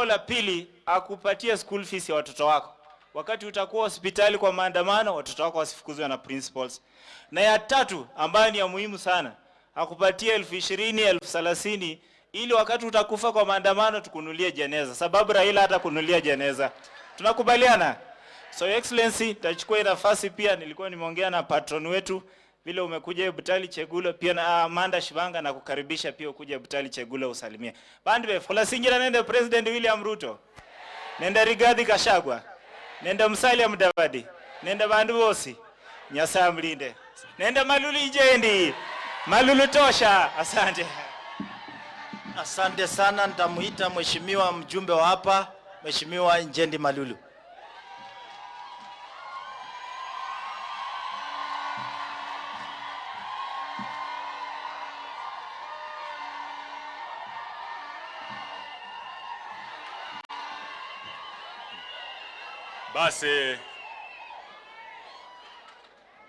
Jambo la pili, akupatie school fees ya watoto wako. Wakati utakuwa hospitali kwa maandamano, watoto wako wasifukuzwe na principals. Na ya tatu ambayo ni ya muhimu sana, akupatie 20,000, 30,000 ili wakati utakufa kwa maandamano tukunulie jeneza. Sababu Raila hata kunulia jeneza. Tunakubaliana? So Excellency, tachukua nafasi pia, nilikuwa nimeongea na patron wetu vile umekuja Butali Chegulo pia na Amanda Shivanga na kukaribisha pia ukuje Butali Chegulo usalimie. Bandbe fola singira nende President William Ruto. Nenda Rigathi Gachagua. Nenda Musalia Mudavadi. Nenda bandu bosi. Nyasaye mlinde. Nenda Malulu Ijendi. Malulu tosha. Asante. Asante sana, nitamuita mheshimiwa mjumbe wa hapa, Mheshimiwa Njendi Malulu. Basi